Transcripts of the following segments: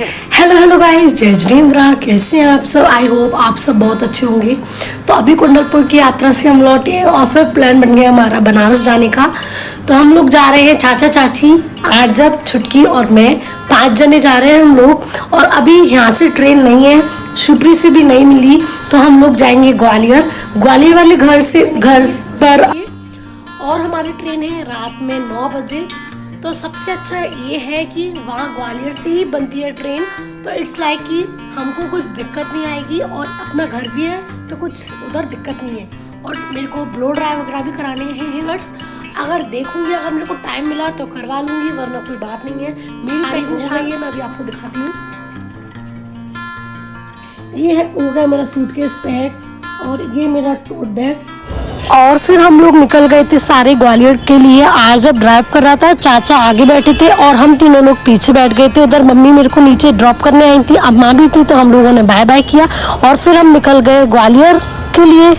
Hello guys, जय जिनेंद्रा। कैसे हैं आप सब? आई होप आप सब बहुत अच्छे होंगे। तो अभी कुंडलपुर की यात्रा से हम लौटे और फिर प्लान बन गया हमारा बनारस जाने का। तो हम लोग जा रहे हैं, चाचा चाची, आजब, छुटकी और मैं, 5 जने जा रहे हैं हम लोग। और अभी यहाँ से ट्रेन नहीं है, शिवपुरी से भी नहीं मिली, तो हम लोग जाएंगे ग्वालियर। ग्वालियर वाले घर पर और हमारी ट्रेन है रात में 9 बजे। तो सबसे अच्छा ये है कि वहाँ ग्वालियर से ही बनती है ट्रेन, तो इट्स लाइक कि हमको कुछ दिक्कत नहीं आएगी और अपना घर भी है तो कुछ उधर दिक्कत नहीं है। और मेरे को ब्लो ड्राई वगैरह भी कराने हैं हेयर्स। अगर देखूंगी, अगर मेरे को टाइम मिला तो करवा लूंगी, वरना कोई बात नहीं है। मेरी पैकिंग चाहिए, मैं अभी आपको दिखाती हूँ। ये है हो गया मेरा सूटकेस पैक और ये मेरा टोट बैग। और फिर हम लोग निकल गए थे सारे ग्वालियर के लिए। आज जब ड्राइव कर रहा था, चाचा आगे बैठे थे और हम तीनों लोग पीछे बैठ गए थे। उधर मम्मी मेरे को नीचे ड्रॉप करने आई थी, अम्मा भी थी, तो हम लोगों ने बाय बाय किया और फिर हम निकल गए ग्वालियर के लिए।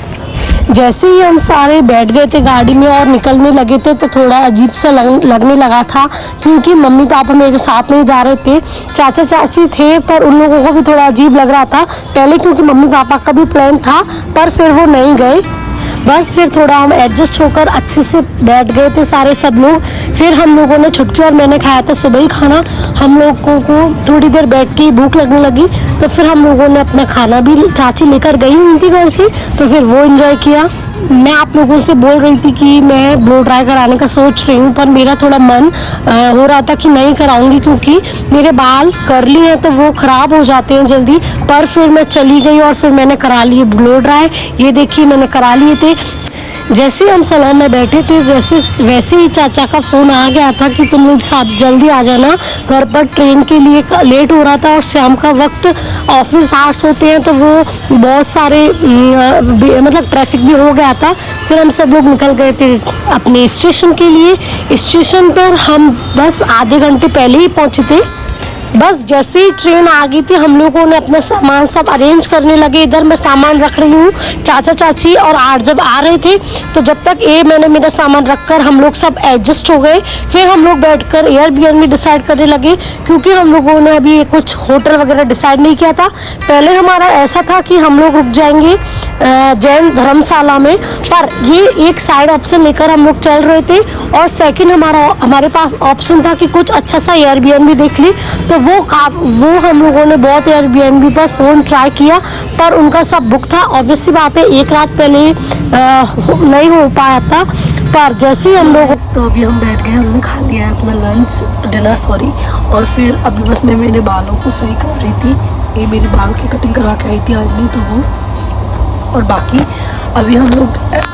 जैसे ही हम सारे बैठ गए थे गाड़ी में और निकलने लगे थे तो थोड़ा अजीब सा लगने लगा था, क्योंकि मम्मी पापा मेरे साथ नहीं जा रहे थे, चाचा चाची थे, पर उन लोगों को भी थोड़ा अजीब लग रहा था पहले, क्योंकि मम्मी पापा का भी प्लान था, पर फिर वो नहीं गए। बस फिर थोड़ा हम एडजस्ट होकर अच्छे से बैठ गए थे सारे सब लोग। फिर हम लोगों ने, छुटकी और मैंने खाया था सुबह ही खाना। हम लोगों को थोड़ी देर बैठ के भूख लगने लगी, तो फिर हम लोगों ने अपना खाना भी, चाची लेकर गई हुई थी घर से, तो फिर वो एंजॉय किया। मैं आप लोगों से बोल रही थी कि मैं ब्लो ड्राई कराने का सोच रही हूँ, पर मेरा थोड़ा मन हो रहा था कि नहीं कराऊंगी, क्योंकि मेरे बाल कर्ली हैं तो वो ख़राब हो जाते हैं जल्दी। पर फिर मैं चली गई और फिर मैंने करा लिए ब्लो ड्राई। ये देखिए, मैंने करा लिए थे। जैसे हम सलून में बैठे थे वैसे ही चाचा का फ़ोन आ गया था कि तुम लोग साथ जल्दी आ जाना घर पर, ट्रेन के लिए लेट हो रहा था और शाम का वक्त, ऑफिस आवर्स होते हैं, तो वो बहुत सारे मतलब ट्रैफिक भी हो गया था। फिर हम सब लोग निकल गए थे अपने स्टेशन के लिए। स्टेशन पर हम बस आधे घंटे पहले ही पहुँचे थे। बस जैसे ही ट्रेन आ गई थी, हम लोगों ने अपना सामान सब अरेंज करने लगे। इधर मैं सामान रख रही हूँ, चाचा चाची और आठ जब आ रहे थे, तो जब तक मैंने मेरा सामान रखकर हम लोग सब एडजस्ट हो गए। फिर हम लोग बैठकर एयरबीएनबी डिसाइड करने लगे, क्योंकि हम लोगों ने अभी कुछ होटल वगैरह डिसाइड नहीं किया था। पहले हमारा ऐसा था कि हम लोग रुक जाएंगे जैन धर्मशाला में, पर ये एक साइड ऑप्शन लेकर हम लोग चल रहे थे। और सेकेंड हमारे पास ऑप्शन था कि कुछ अच्छा सा एयरबीएनबी देख ली, तो वो हम लोगों ने बहुत एयरबीएनबी पर फ़ोन ट्राई किया, पर उनका सब बुक था। ऑब्वियसली बात है, एक रात पहले नहीं हो पाया था। पर जैसे ही हम लोग, तो अभी हम बैठ गए, हमने खा लिया है अपना डिनर सॉरी। और फिर अभी बस मैं मेरे बालों को सही कर रही थी। ये मेरे बाल की कटिंग करा के आई थी आज नहीं तो वो। और बाकी अभी हम लोग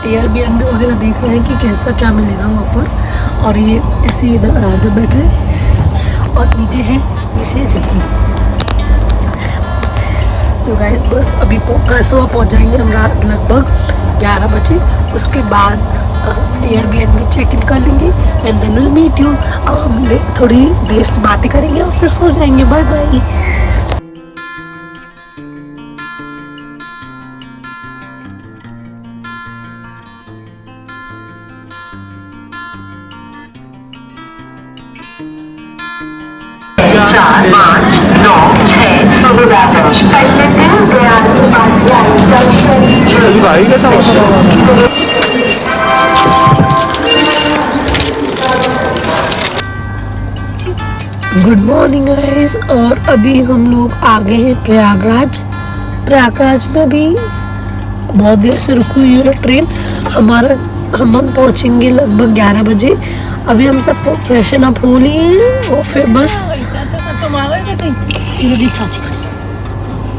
एयरबीएनबी वगैरह देख रहे हैं कि कैसा क्या मिलेगा वहाँ पर। और ये ऐसे इधर जब बैठे हैं और नीचे झुकी। तो गाइस बस अभी सुबह पहुँच जाएंगे हम लगभग 11 बजे। उसके बाद एयरबीएनबी चेक इन कर लेंगे and then will meet you. अब हम थोड़ी देर से बातें करेंगे और फिर सो जाएंगे। Bye bye. भाई कैसा गुड मॉर्निंग गाइस। और अभी हम लोग आ गए हैं प्रयागराज में। अभी बहुत देर से रुकी हुई है ट्रेन। हम पहुंचेंगे लगभग 11 बजे। अभी हम सब फ्रेशन अप हो लिए और फिर बस तुम आ गए थे। चाची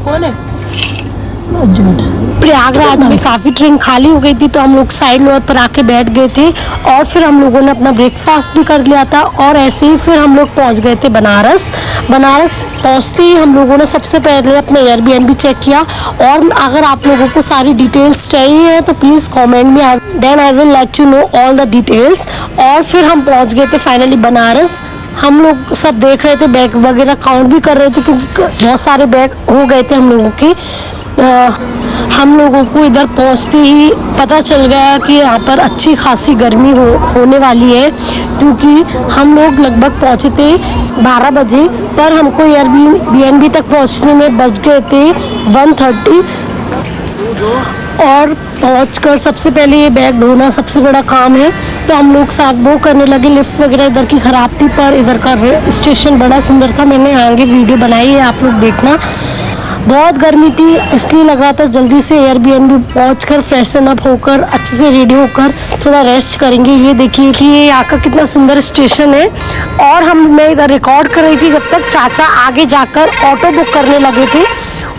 कौन है? प्रयागराज में काफ़ी ट्रेन खाली हो गई थी, तो हम लोग साइड लोअर पर आके बैठ गए थे और फिर हम लोगों ने अपना ब्रेकफास्ट भी कर लिया था। और ऐसे ही फिर हम लोग पहुंच गए थे बनारस पहुंचते ही हम लोगों ने सबसे पहले अपना एयरबीएनबी चेक किया। और अगर आप लोगों को सारी डिटेल्स चाहिए तो प्लीज़ कमेंट में, then I will let you know all the details. और फिर हम पहुंच गए थे फाइनली बनारस। हम लोग सब देख रहे थे, बैग वगैरह काउंट भी कर रहे थे क्योंकि बहुत सारे बैग हो गए थे हम लोगों के। हम लोगों को इधर पहुंचते ही पता चल गया कि यहाँ पर अच्छी खासी गर्मी होने वाली है, क्योंकि हम लोग लगभग पहुँचे थे 12 बजे, पर हमको एयरबीएनबी तक पहुँचने में बज गए थे 1:30। और पहुंचकर सबसे पहले ये बैग ढोना सबसे बड़ा काम है, तो हम लोग साथ वो करने लगे। लिफ्ट वगैरह इधर की ख़राब थी, पर इधर का स्टेशन बड़ा सुंदर था। मैंने आगे वीडियो बनाई है, आप लोग देखना। बहुत गर्मी थी, इसलिए लग रहा था जल्दी से एयरबीएनबी पहुंचकर फ्रेशन अप होकर अच्छे से रेडी होकर थोड़ा रेस्ट करेंगे। ये देखिए कि ये यहाँ का कितना सुंदर स्टेशन है। और मैं इधर रिकॉर्ड कर रही थी जब तक चाचा आगे जाकर ऑटो बुक करने लगे थे।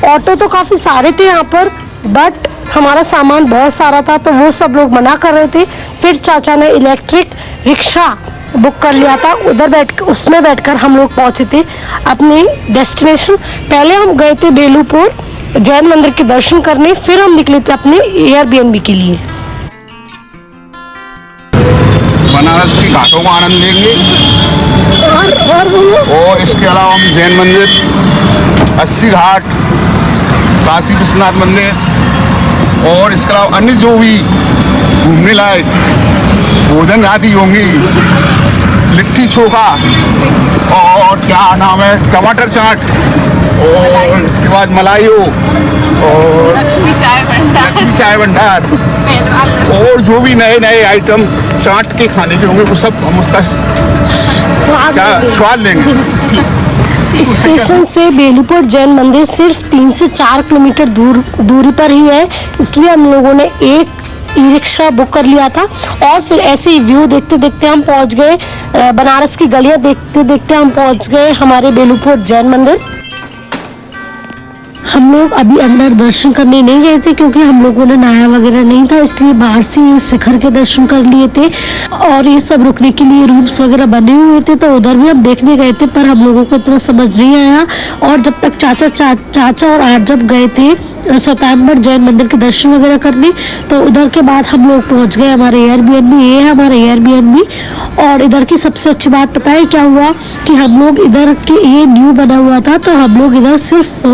ऑटो तो काफ़ी सारे थे यहाँ पर, बट हमारा सामान बहुत सारा था तो वो सब लोग मना कर रहे थे। फिर चाचा ने इलेक्ट्रिक रिक्शा बुक कर लिया था, उसमें बैठकर हम लोग पहुंचे थे अपने डेस्टिनेशन। पहले हम गए थे बेलूपुर जैन मंदिर के दर्शन करने, फिर हम निकले थे अपने एयरबीएनबी के लिए। बनारस की घाटों का आनंद लेंगे और इसके अलावा हम जैन मंदिर, 80 घाट, काशी विश्वनाथ मंदिर और इसके अलावा अन्य जो भी घूमने लायक भोजन आदि होंगी, लिट्टी चोखा और क्या नाम है, टमाटर चाट और इसके बाद मलाई हो और लक्ष्मी चाय भंडार और जो भी नए नए आइटम चाट के खाने के होंगे वो सब हम उसका स्वाद लेंगे। स्टेशन से बेलूपुर जैन मंदिर सिर्फ 3 से 4 किलोमीटर दूरी पर ही है, इसलिए हम लोगों ने एक ई रिक्शा बुक कर लिया था। और फिर ऐसे ही व्यू देखते देखते हम पहुंच गए, बनारस की गलियां देखते देखते हम पहुंच गए हमारे बेलूपुर जैन मंदिर। हम लोग अभी अंदर दर्शन करने नहीं गए थे क्योंकि हम लोगों ने नहाया वगैरह नहीं था, इसलिए बाहर से शिखर के दर्शन कर लिए थे। और ये सब रुकने के लिए रूम्स वगैरह बने हुए थे, तो उधर भी हम देखने गए थे, पर हम लोगों को इतना समझ नहीं आया। और जब तक चाचा और आज जब गए थे स्वयंवर जैन मंदिर के दर्शन वगैरह करने, तो उधर के बाद हम लोग पहुंच गए हमारे एयरबीएनबी। ये है हमारा एयरबीएनबी। और इधर की सबसे अच्छी बात पता है क्या हुआ कि हम लोग इधर के, ये न्यू बना हुआ था, तो हम लोग इधर सिर्फ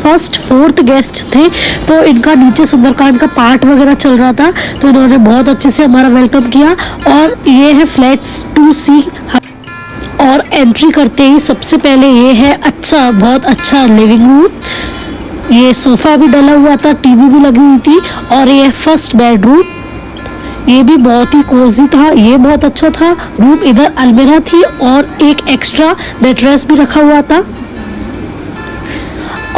4th गेस्ट थे, तो इनका नीचे सुंदरकांड का पार्ट वगैरह चल रहा था, तो इन्होंने बहुत अच्छे से हमारा वेलकम किया। और ये है फ्लैट्स 2C। और एंट्री करते ही सबसे पहले ये है बहुत अच्छा लिविंग रूम। ये सोफा भी डला हुआ था, टीवी भी लगी हुई थी। और ये फर्स्ट बेडरूम, ये भी बहुत ही कोजी था, ये बहुत अच्छा था रूम। इधर अलमीरा थी और एक एक्स्ट्रा मैट्रेस भी रखा हुआ था।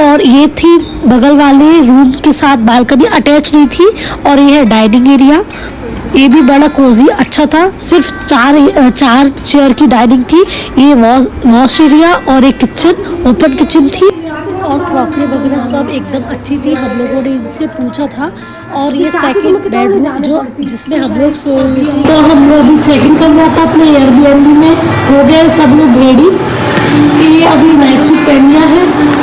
और ये थी बगल वाले रूम के साथ बालकनी, अटैच नहीं थी। और ये है डाइनिंग एरिया, ये भी बड़ा कोजी अच्छा था। सिर्फ 4 चेयर की डाइनिंग थी। ये वॉश एरिया और एक किचन, ओपन किचन थी। और क्रॉकरी वगैरह सब एकदम अच्छी थी, हम लोगों ने इनसे पूछा था। और ये सेकंड बेडरूम जिसमें हम लोग सोए हुए थे, तो हम लोग अभी चेकिंग कर लिया था अपने एयरबीएनबी में, हो गए सब लोग रेडी। ये अभी नाइट सूट पहन लिया है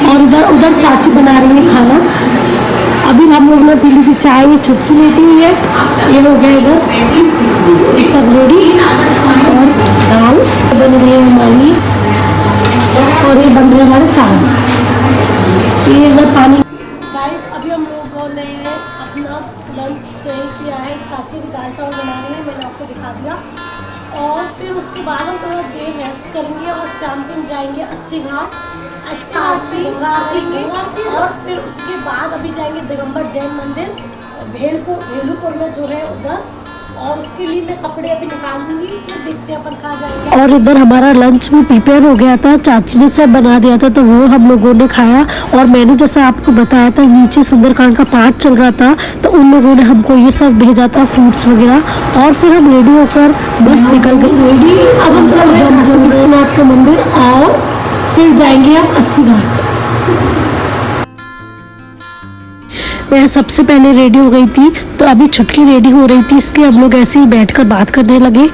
और उधर चाची बना रही है खाना। अभी हम लोग ने पी ली थी चाय, ये छुटकी लेटी हुई है, ये हो गया इधर सब रेडी। और दाल बन रही है हमारी और ये बन रहे हमारे चावल। ये इधर पानी। गाइस अभी हम लोगों ने अपना लंच स्टे किया है, चाची भी दाल चावल बना रही है, मैंने आपको दिखा दिया। और फिर उसके बाद हम थोड़ा देर रेस्ट करेंगे और शाम को जाएंगे 80 घाट और फिर उसके बाद अभी जाएंगे दिगंबर जैन मंदिर भेलूपुर में जो है उधर। और उसके लिए मैं कपड़े अभी निकाल दूंगी, फिर देखते हैं अपन कहाँ जाएंगे। और इधर हमारा लंच भी प्रिपेयर हो गया था, चाची ने सब बना दिया था, तो वो हम लोगों ने खाया। और मैंने जैसा आपको बताया था नीचे सुंदरकांड का पार्ट चल रहा था, तो उन लोगों ने हमको ये सब भेजा था, फ्रूट्स वगैरह। और फिर हम रेडी होकर बस निकल गए रेडी। अब हम चल रहे हैं विश्वनाथ का मंदिर और फिर जाएंगे हम 80 घाट। मैं सबसे पहले रेडी हो गई थी, तो अभी छुटकी रेडी हो रही थी, इसलिए हम लोग ऐसे ही बैठकर बात करने लगे।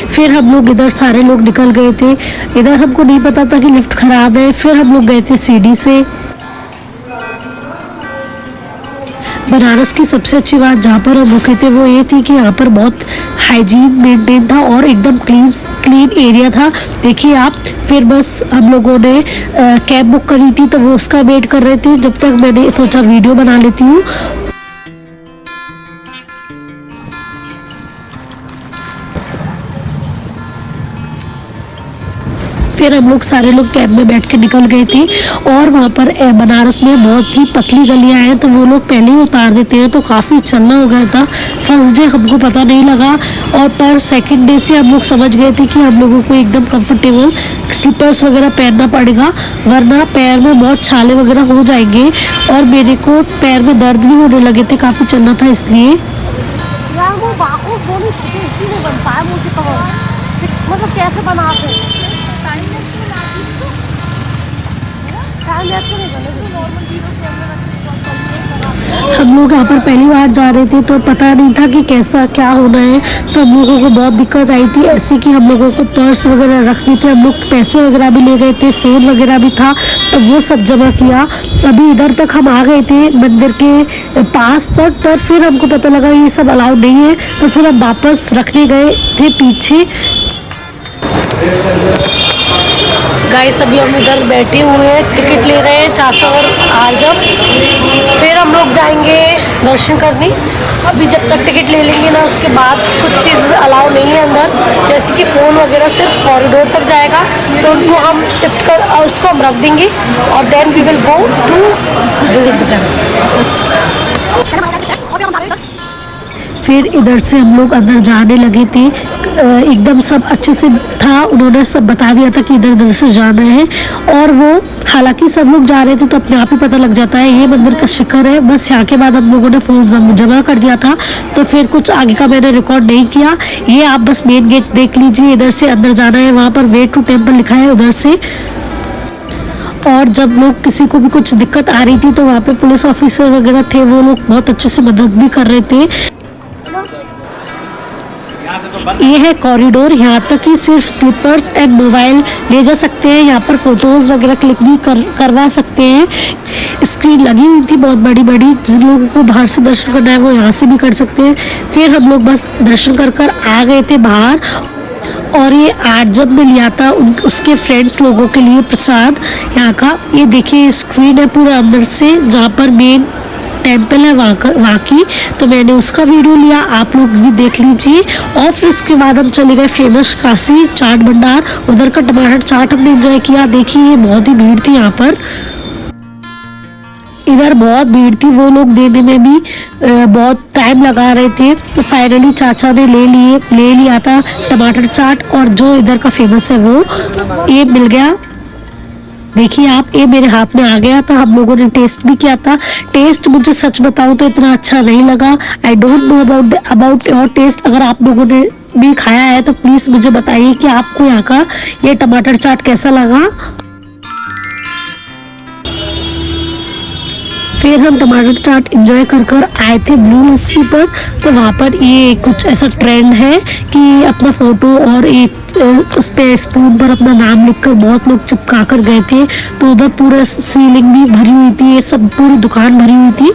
फिर हम लोग इधर सारे लोग निकल गए थे। इधर हमको नहीं पता था कि लिफ्ट खराब है, फिर हम लोग गए थे सीढ़ी से। बनारस की सबसे अच्छी बात जहाँ पर हम रुके थे वो ये थी कि यहाँ पर बहुत हाइजीन मेंटेन था और एकदम क्लीन एरिया था। देखिए आप, फिर बस हम लोगों ने कैब बुक करी थी तो वो उसका वेट कर रहे थे, जब तक मैंने सोचा वीडियो बना लेती हूँ। फिर हम लोग सारे लोग कैब में बैठ के निकल गए थे और वहाँ पर बनारस में बहुत ही पतली गलियाँ हैं तो वो लोग पहले ही उतार देते हैं, तो काफ़ी चलना हो गया था। फर्स्ट डे हमको पता नहीं लगा और पर सेकंड डे से हम लोग समझ गए थे कि हम लोगों को एकदम कंफर्टेबल स्लीपर्स वगैरह पहनना पड़ेगा, वरना पैर में बहुत छाले वगैरह हो जाएंगे। और मेरे को पैर में दर्द भी होने लगे थे, काफ़ी चलना था इसलिए। यार वो बाकू दोनों टेस्टी नहीं बन पाया मुझे, तो मतलब कैसे बनाते हैं? हम लोग यहाँ पर पहली बार जा रहे थे तो पता नहीं था कि कैसा क्या होना है, तो हम लोगों को बहुत दिक्कत आई थी। ऐसे कि हम लोगों को पर्स वगैरह रखनी थी, हम लोग पैसे वगैरह भी ले गए थे, फ़ोन वगैरह भी था, तो वो सब जमा किया। अभी इधर तक हम आ गए थे मंदिर के पास तक, पर फिर हमको पता लगा ये सब अलाउड नहीं है, तो फिर हम वापस रखने गए थे पीछे। गाइस अभी हम इधर बैठे हुए हैं, टिकट ले रहे हैं चाचा और आजम, फिर हम लोग जाएंगे दर्शन करने। अभी जब तक टिकट ले लेंगे ना उसके बाद कुछ चीज़ अलाउ नहीं है अंदर, जैसे कि फ़ोन वगैरह सिर्फ कॉरिडोर तक जाएगा, तो उनको हम शिफ्ट कर उसको हम रख देंगे और then we will go to visit them. फिर इधर से हम लोग अंदर जाने लगे थे, एकदम सब अच्छे से था, उन्होंने सब बता दिया था कि इधर इधर से जाना है। और वो हालांकि सब लोग जा रहे थे तो अपने आप ही पता लग जाता है ये मंदिर का शिखर है। बस यहाँ के बाद हम लोगों ने फ़ोन जमा कर दिया था, तो फिर कुछ आगे का मैंने रिकॉर्ड नहीं किया। ये आप बस मेन गेट देख लीजिए, इधर से अंदर जाना है, वहाँ पर वे टू टेम्पल लिखा है उधर से। और जब लोग किसी को भी कुछ दिक्कत आ रही थी तो वहाँ पे पुलिस ऑफिसर वगैरह थे, वो लोग बहुत अच्छे से मदद भी कर रहे थे। ये है कॉरिडोर, यहाँ तक कि सिर्फ स्लीपर्स एंड मोबाइल ले जा सकते हैं, यहाँ पर फोटोज़ वगैरह क्लिक भी करवा सकते हैं। स्क्रीन लगी हुई थी बहुत बड़ी बड़ी, जिन लोगों को बाहर से दर्शन करना है वो यहाँ से भी कर सकते हैं। फिर हम लोग बस दर्शन कर आ गए थे बाहर, और ये आजम ने लिया था उसके फ्रेंड्स लोगों के लिए प्रसाद यहाँ का। ये देखिए स्क्रीन है पूरा अंदर से, जहाँ पर मेन टेम्पल है वहाँ की, तो मैंने उसका वीडियो लिया, आप लोग भी देख लीजिए। और फिर इसके बाद हम चले गए फेमस काशी चाट भंडार, उधर का टमाटर चाट हमने एंजॉय किया। देखिए बहुत ही भीड़ थी यहाँ पर, इधर बहुत भीड़ थी, वो लोग देने में भी बहुत टाइम लगा रहे थे। तो फाइनली चाचा ने ले लिया था टमाटर चाट, और जो इधर का फेमस है वो ये मिल गया। देखिए आप, ये मेरे हाथ में आ गया था, हम लोगों ने टेस्ट भी किया था। टेस्ट मुझे सच बताऊं तो इतना अच्छा नहीं लगा। I don't know about your taste. अगर आप लोगों ने भी खाया है तो प्लीज़ मुझे बताइए कि आपको यहाँ का ये टमाटर चाट कैसा लगा। फिर हम टमाटर चाट एंजॉय कर आए थे ब्लू लस्सी पर, तो वहाँ पर ये कुछ ऐसा ट्रेंड है कि अपना फ़ोटो और एक उस पे स्पून पर अपना नाम लिखकर बहुत लोग चिपका कर गए थे। तो उधर पूरा सीलिंग भी भरी हुई थी, ये सब पूरी दुकान भरी हुई थी।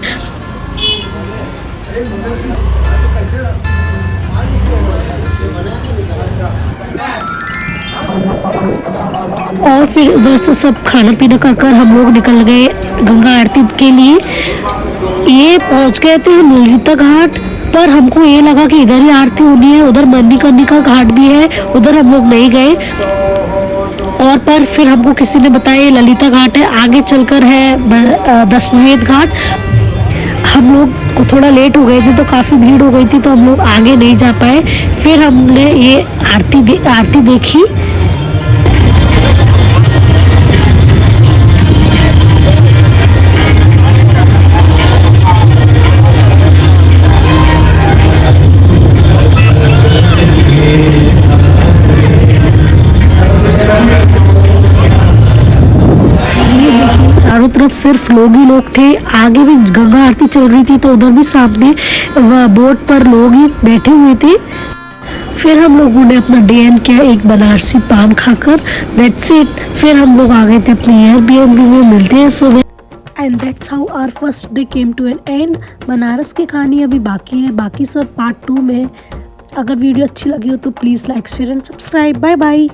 और फिर उधर से सब खाना पीना कर हम लोग निकल गए गंगा आरती के लिए। ये पहुंच गए थे हम ललिता घाट, पर हमको ये लगा कि इधर ही आरती होनी है, उधर मणिकर्णिका घाट भी है, उधर हम लोग नहीं गए। और पर फिर हमको किसी ने बताया ललिता घाट है, आगे चलकर है दशमेध घाट। हम लोग को थोड़ा लेट हो गए थे तो काफ़ी भीड़ हो गई थी, तो हम लोग आगे नहीं जा पाए। फिर हमने ये आरती देखी। चारों तरफ सिर्फ लोग ही लोग थे। आगे भी गंगा आरती चल रही थी तो उधर भी सामने बोट पर लोग ही बैठे हुए थे। फिर हम लोगों ने अपना डे एंड किया एक बनारसी पान खाकर, दैट्स इट। फिर हम लोग आ गए थे अपने एयरबीएनबी में। मिलते हैं सुबह। And that's how our first day came to an end. Banaras की कहानी अभी बाकी है, बाकी सब पार्ट 2 में। अगर वीडियो अच्छी लगी हो तो please like share and subscribe. Bye bye.